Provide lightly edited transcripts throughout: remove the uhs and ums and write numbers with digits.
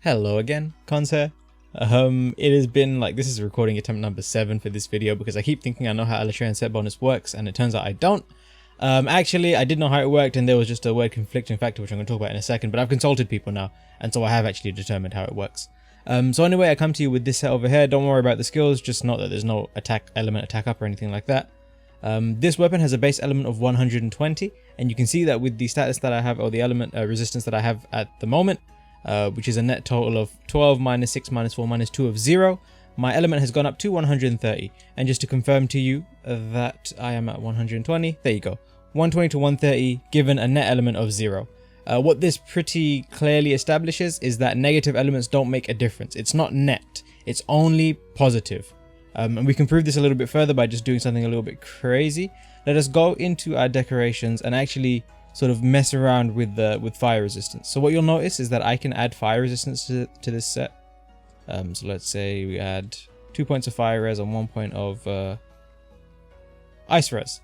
Hello again, Cons here. It has been like, this is recording attempt number 7 for this video because I keep thinking I know how Alatreon set bonus works and it turns out I don't. Actually, I did know how it worked and there was just a word conflicting factor which I'm going to talk about in a second, but I've consulted people now and so I have actually determined how it works. So anyway, I come to you with this set over here. Don't worry about the skills, just note that there's no attack element, attack up or anything like that. This weapon has a base element of 120 and you can see that with the status that I have, or the element resistance that I have at the moment, which is a net total of 12 minus 6 minus 4 minus 2 of 0, my element has gone up to 130. And just to confirm to you that I am at 120, there you go, 120 to 130 given a net element of 0. What this pretty clearly establishes is that negative elements don't make a difference. It's not net, it's only positive. And we can prove this a little bit further by just doing something a little bit crazy. Let us go into our decorations and actually sort of mess around with fire resistance. So what you'll notice is that I can add fire resistance to this set. So let's say we add 2 points of fire res and 1 point of ice res.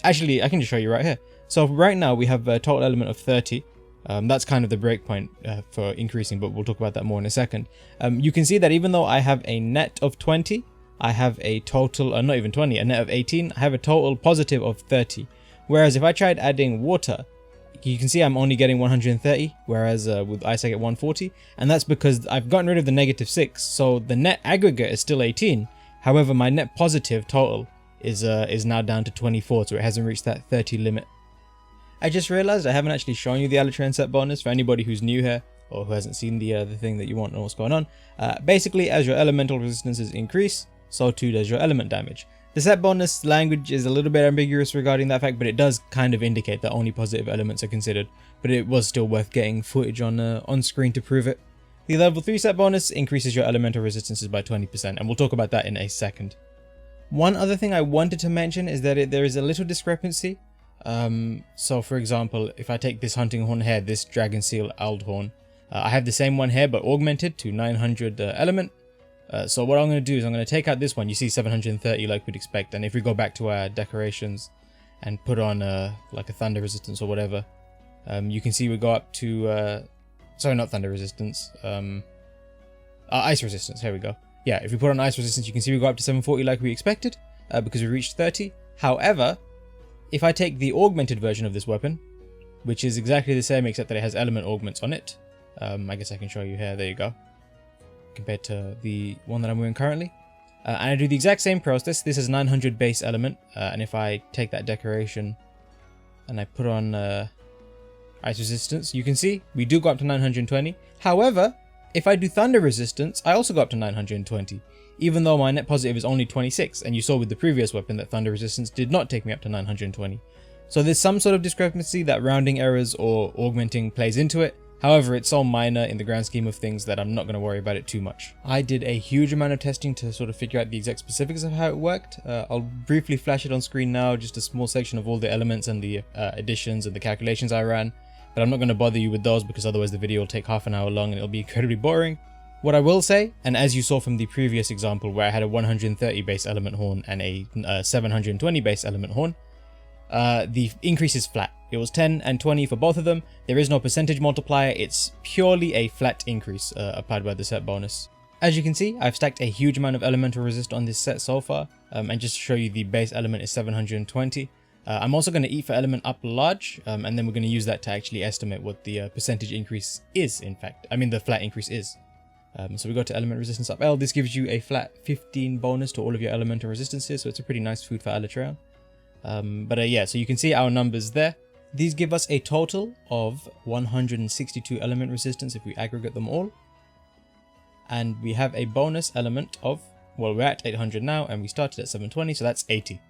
Actually, I can just show you right here. So right now we have a total element of 30. That's kind of the breakpoint for increasing, but we'll talk about that more in a second. You can see that even though I have a net of 20, I have a total, not even 20, a net of 18, I have a total positive of 30. Whereas if I tried adding water, you can see I'm only getting 130, whereas with ice I get 140. And that's because I've gotten rid of the negative 6, so the net aggregate is still 18. However, my net positive total is now down to 24, so it hasn't reached that 30 limit. I just realized I haven't actually shown you the Alatreon set bonus for anybody who's new here or who hasn't seen the thing that you want to know what's going on. Basically, as your elemental resistances increase, so too does your element damage. The set bonus language is a little bit ambiguous regarding that fact, but it does kind of indicate that only positive elements are considered, but it was still worth getting footage on screen to prove it. The level 3 set bonus increases your elemental resistances by 20%, and we'll talk about that in a second. One other thing I wanted to mention is that there is a little discrepancy. So for example, if I take this hunting horn here, this dragon seal owled horn, I have the same one here but augmented to 900 element. So what I'm going to do is I'm going to take out this one. You see 730 like we'd expect, and if we go back to our decorations and put on like a thunder resistance or whatever, you can see we go up to sorry, not thunder resistance, ice resistance. Here we go. Yeah, if we put on ice resistance, you can see we go up to 740 like we expected, because we reached 30. However, if I take the augmented version of this weapon, which is exactly the same except that it has element augments on it, I guess I can show you here, there you go, compared to the one that I'm wearing currently, and I do the exact same process. This is 900 base element, and if I take that decoration and I put on ice resistance, you can see we do go up to 920. However, if I do thunder resistance, I also go up to 920, even though my net positive is only 26, and you saw with the previous weapon that thunder resistance did not take me up to 920. So there's some sort of discrepancy that rounding errors or augmenting plays into it. However, it's so minor in the grand scheme of things that I'm not going to worry about it too much. I did a huge amount of testing to sort of figure out the exact specifics of how it worked. I'll briefly flash it on screen now, just a small section of all the elements and the additions and the calculations I ran. But I'm not going to bother you with those because otherwise the video will take half an hour long and it'll be incredibly boring. What I will say, and as you saw from the previous example where I had a 130 base element horn and a 720 base element horn, the increase is flat. It was 10 and 20 for both of them. There is no percentage multiplier. It's purely a flat increase applied by the set bonus. As you can see, I've stacked a huge amount of elemental resist on this set so far. And just to show you, the base element is 720. I'm also going to eat for element up large, and then we're going to use that to actually estimate what the percentage increase is, in fact. I mean, the flat increase is. So we go to element resistance up L. This gives you a flat 15 bonus to all of your elemental resistances, so it's a pretty nice food for Alatreon. Yeah, so you can see our numbers there. These give us a total of 162 element resistance if we aggregate them all. And we have a bonus element of, well, we're at 800 now and we started at 720, so that's 80.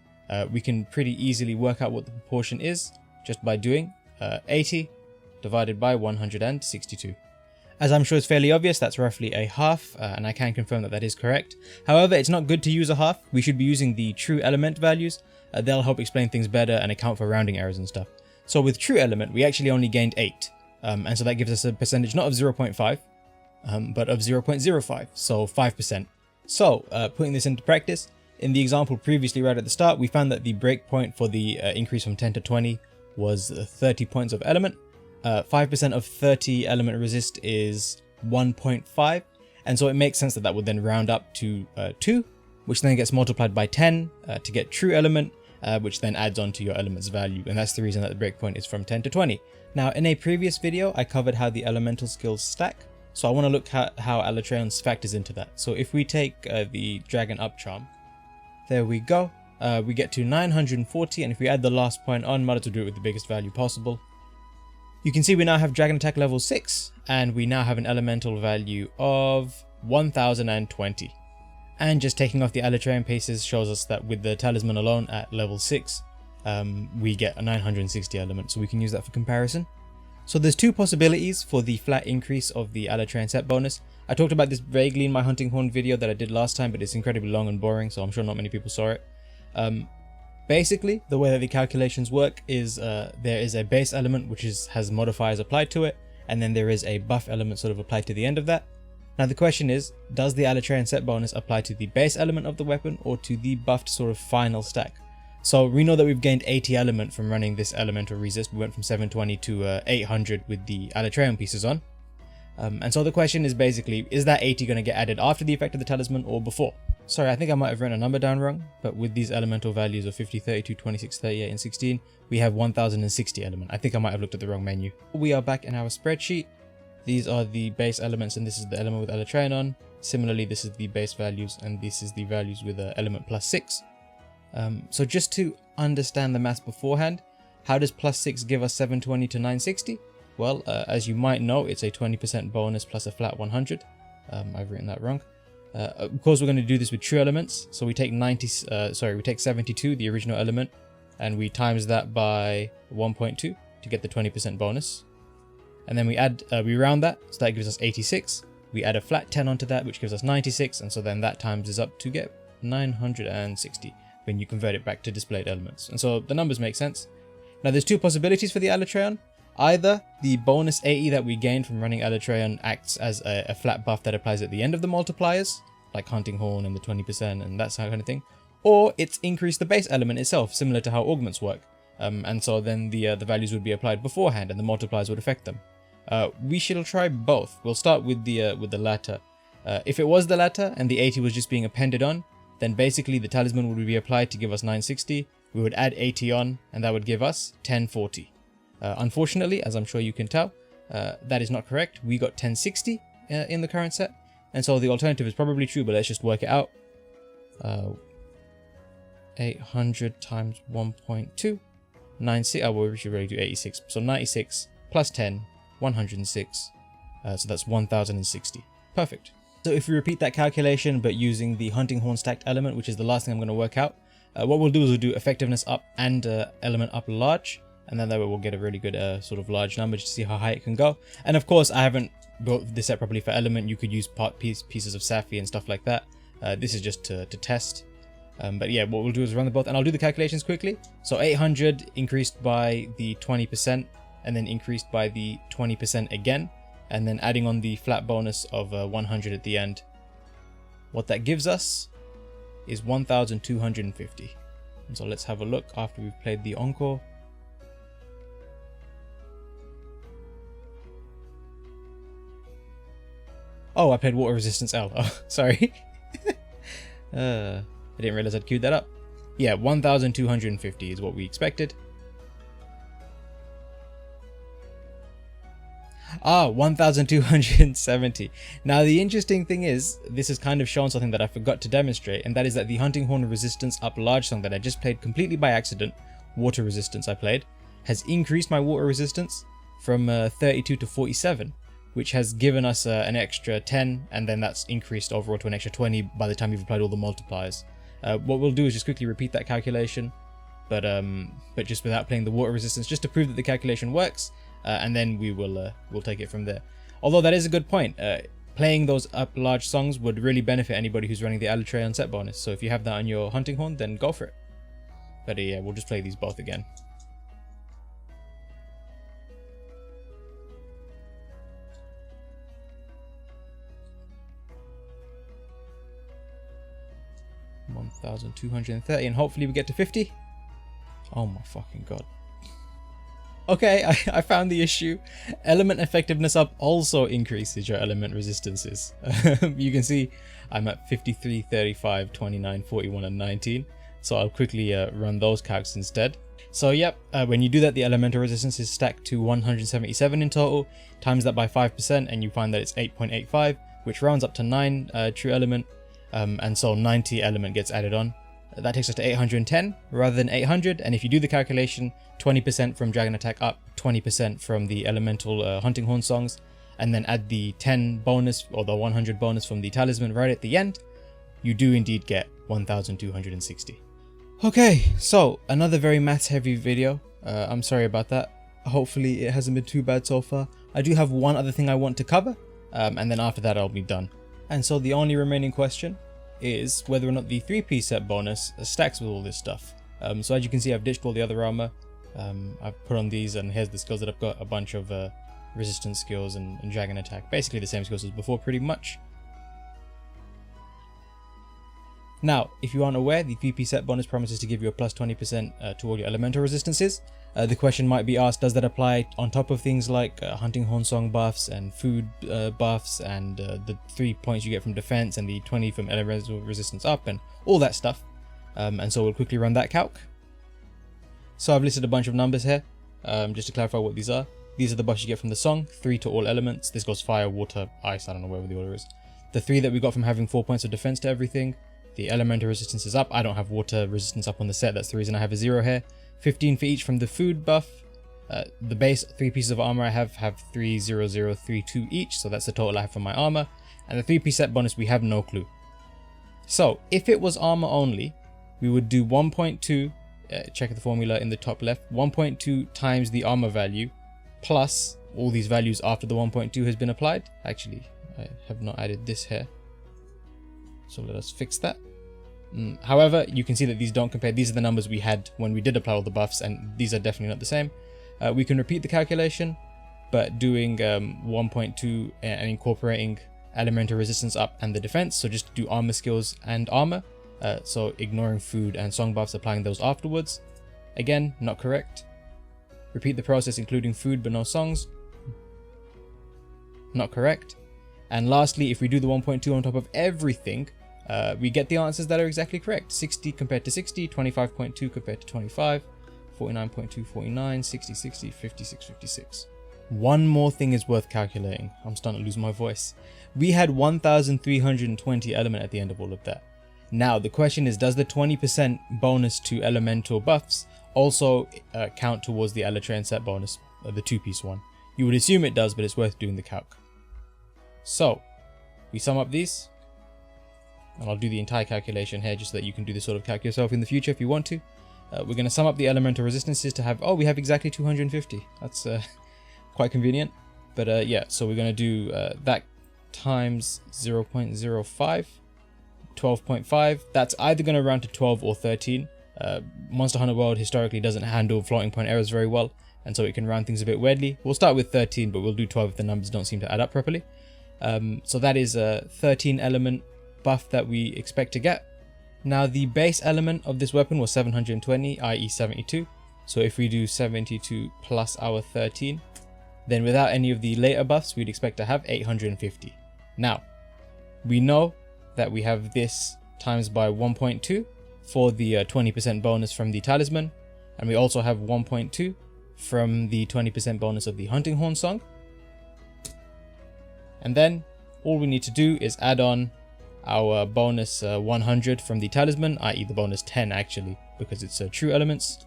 We can pretty easily work out what the proportion is just by doing 80 divided by 162. As I'm sure it's fairly obvious, that's roughly a half, and I can confirm that that is correct. However, it's not good to use a half. We should be using the true element values. They'll help explain things better and account for rounding errors and stuff. So with true element, we actually only gained 8. And so that gives us a percentage not of 0.5, but of 0.05, so 5%. So putting this into practice, in the example previously right at the start, we found that the breakpoint for the increase from 10 to 20 was 30 points of element. 5% of 30 element resist is 1.5, and so it makes sense that that would then round up to 2, which then gets multiplied by 10 to get true element, which then adds on to your element's value, and that's the reason that the breakpoint is from 10 to 20. Now, in a previous video, I covered how the elemental skills stack, so I want to look at how Alatreon factors into that. So if we take the Dragon Up Charm, there we go, we get to 940, and if we add the last point on, might as well do it with the biggest value possible. You can see we now have Dragon Attack level 6, and we now have an elemental value of 1020. And just taking off the Alatreon pieces shows us that with the talisman alone at level 6, we get a 960 element, so we can use that for comparison. So there's two possibilities for the flat increase of the Alatreon set bonus. I talked about this vaguely in my hunting horn video that I did last time, but it's incredibly long and boring, so I'm sure not many people saw it. Basically, the way that the calculations work is there is a base element which has modifiers applied to it, and then there is a buff element sort of applied to the end of that. Now the question is, does the Alatreon set bonus apply to the base element of the weapon or to the buffed sort of final stack? So we know that we've gained 80 element from running this elemental resist. We went from 720 to 800 with the Alatreon pieces on. And so the question is basically, is that 80 going to get added after the effect of the talisman or before? Sorry, I think I might have written a number down wrong, but with these elemental values of 50, 32, 26, 38, and 16, we have 1060 element. I think I might have looked at the wrong menu. We are back in our spreadsheet. These are the base elements, and this is the element with Alatreon on. Similarly, this is the base values, and this is the values with element plus 6. So just to understand the maths beforehand, how does plus 6 give us 720 to 960? Well, as you might know, it's a 20% bonus plus a flat 100. I've written that wrong. Of course, we're going to do this with true elements. So we take 72, the original element, and we times that by 1.2 to get the 20% bonus. And then we round that, so that gives us 86. We add a flat 10 onto that, which gives us 96, and so then that times is up to get 960 when you convert it back to displayed elements. And so the numbers make sense. Now there's two possibilities for the Alatreon. Either the bonus 80 that we gain from running Alatreon acts as a flat buff that applies at the end of the multipliers, like Hunting Horn and the 20% and that kind of thing, or it's increased the base element itself, similar to how augments work. And so then the values would be applied beforehand and the multipliers would affect them. We shall try both. We'll start with the latter. If it was the latter and the 80 was just being appended on, then basically the talisman would be applied to give us 960. We would add 80 on, and that would give us 1040. Unfortunately, as I'm sure you can tell, that is not correct. We got 1060 in the current set, and so the alternative is probably true, but let's just work it out. 800 times 1.2, 96. Oh, well, we should really do 86. So 96 plus 10, 106. So that's 1060. Perfect. So if we repeat that calculation, but using the hunting horn stacked element, which is the last thing I'm going to work out, what we'll do is we'll do effectiveness up and element up large, and then that way we'll get a really good sort of large number to see how high it can go. And of course, I haven't built this set properly for element. You could use pieces of Safi and stuff like that. This is just to test. But yeah, what we'll do is run the both, and I'll do the calculations quickly. So 800 increased by the 20%, and then increased by the 20% again, and then adding on the flat bonus of 100 at the end. What that gives us is 1250. And so let's have a look after we've played the encore. Oh, I played water resistance L. Oh, sorry. I didn't realize I'd queued that up. Yeah, 1250 is what we expected. Ah, 1270. Now the interesting thing is, this has kind of shown something that I forgot to demonstrate, and that is that the Hunting Horn Resistance Up Large song that I just played completely by accident, water resistance I played, has increased my water resistance from 32 to 47, which has given us an extra 10, and then that's increased overall to an extra 20 by the time you've applied all the multipliers. What we'll do is just quickly repeat that calculation, but just without playing the water resistance, just to prove that the calculation works. And then we'll take it from there. Although that is a good point. Playing those up large songs would really benefit anybody who's running the Alatreon set bonus. So if you have that on your hunting horn, then go for it. But yeah, we'll just play these both again. $1,230, and hopefully we get to 50. Oh my fucking god. Okay, I found the issue. Element effectiveness up also increases your element resistances. You can see I'm at 53, 35, 29, 41 and 19. So I'll quickly run those calcs instead. So yep, when you do that, the elemental resistance is stacked to 177 in total. Times that by 5% and you find that it's 8.85, which rounds up to 9 true element. And so 90 element gets added on. That takes us to 810 rather than 800. And if you do the calculation, 20% from Dragon Attack up, 20% from the elemental Hunting Horn songs, and then add the 10 bonus or the 100 bonus from the talisman right at the end, you do indeed get 1260. Okay, so another very maths heavy video. I'm sorry about that. Hopefully it hasn't been too bad so far. I do have one other thing I want to cover, and then after that I'll be done. And so the only remaining question is whether or not the 3-piece set bonus stacks with all this stuff. So as you can see, I've ditched all the other armor. I've put on these, and here's the skills that I've got. A bunch of resistance skills and dragon attack. Basically the same skills as before pretty much. Now, if you aren't aware, the 3-piece set bonus promises to give you a plus 20% to all your elemental resistances. The question might be asked, does that apply on top of things like Hunting Horn song buffs and food buffs and the 3 points you get from defense and the 20 from elemental resistance up and all that stuff? And so we'll quickly run that calc. So I've listed a bunch of numbers here, just to clarify what these are. These are the buffs you get from the song, 3 to all elements. This goes fire, water, ice, I don't know where the order is. The 3 that we got from having 4 points of defense to everything. The elemental resistance is up. I don't have water resistance up on the set, that's the reason I have a 0 here. 15 for each from the food buff. The base 3 pieces of armor I have 3, 0, 0, 3, 2 each, so that's the total I have for my armor. And the 3-piece set bonus, we have no clue. So if it was armor only, we would do 1.2, check the formula in the top left, 1.2 times the armor value plus all these values after the 1.2 has been applied. Actually, I have not added this here, so let us fix that. However, you can see that these don't compare. These are the numbers we had when we did apply all the buffs, and these are definitely not the same. We can repeat the calculation, but doing 1.2 and incorporating elemental resistance up and the defense. So just do armor skills and armor. So ignoring food and song buffs, applying those afterwards. Again, not correct. Repeat the process including food but no songs. Not correct. And lastly, if we do the 1.2 on top of everything, we get the answers that are exactly correct. 60 compared to 60, 25.2 compared to 25, 49.2, 49, 60, 60, 56, 56. One more thing is worth calculating. I'm starting to lose my voice. We had 1,320 element at the end of all of that. Now, the question is, does the 20% bonus to elemental buffs also count towards the Alatreon set bonus, the 2-piece one? You would assume it does, but it's worth doing the calc. So, we sum up these. And I'll do the entire calculation here just so that you can do this sort of calc yourself in the future if you want to. We're going to sum up the elemental resistances to have, we have exactly 250. That's quite convenient. But yeah, so we're going to do that times 0.05, 12.5. That's either going to round to 12 or 13. Monster Hunter World historically doesn't handle floating point errors very well, and so it can round things a bit weirdly. We'll start with 13, but we'll do 12 if the numbers don't seem to add up properly. So that is a 13 element buff that we expect to get. Now the base element of this weapon was 720, i.e. 72. So if we do 72 plus our 13, then without any of the later buffs, we'd expect to have 850. Now, we know that we have this times by 1.2 for the 20% bonus from the talisman, and we also have 1.2 from the 20% bonus of the Hunting Horn song. And then all we need to do is add on our bonus 100 from the talisman, i.e. the bonus 10 actually, because it's true elements,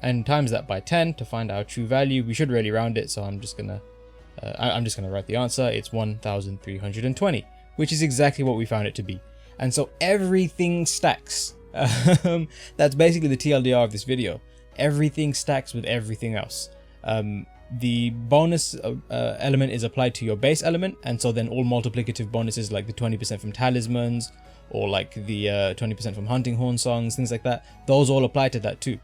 and times that by 10 to find our true value. We should really round it, so I'm just gonna write the answer. It's 1,320, which is exactly what we found it to be. And so everything stacks. That's basically the TLDR of this video. Everything stacks with everything else. The bonus element is applied to your base element, and so then all multiplicative bonuses like the 20% from talismans or like the 20% from Hunting Horn songs, things like that, those all apply to that too.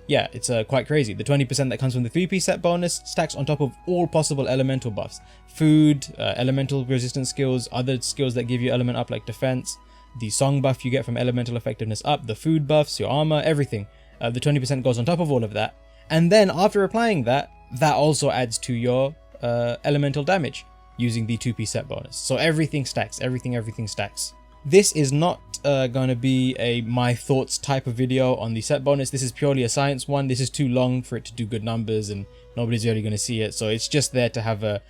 Yeah, it's quite crazy. The 20% that comes from the 3-piece set bonus stacks on top of all possible elemental buffs. Food, elemental resistance skills, other skills that give you element up like defense, the song buff you get from elemental effectiveness up, the food buffs, your armor, everything. The 20% goes on top of all of that. And then after applying that, that also adds to your elemental damage using the 2p set bonus. So everything stacks, everything stacks. This is not going to be a my thoughts type of video on the set bonus. This is purely a science one. This is too long for it to do good numbers and nobody's really going to see it. So it's just there to have a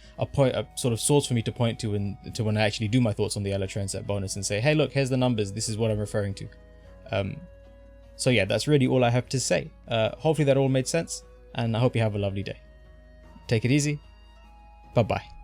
sort of source for me to point to and to when I actually do my thoughts on the Alatreon set bonus and say, hey, look, here's the numbers. This is what I'm referring to. So yeah, that's really all I have to say. Hopefully that all made sense, and I hope you have a lovely day. Take it easy. Bye-bye.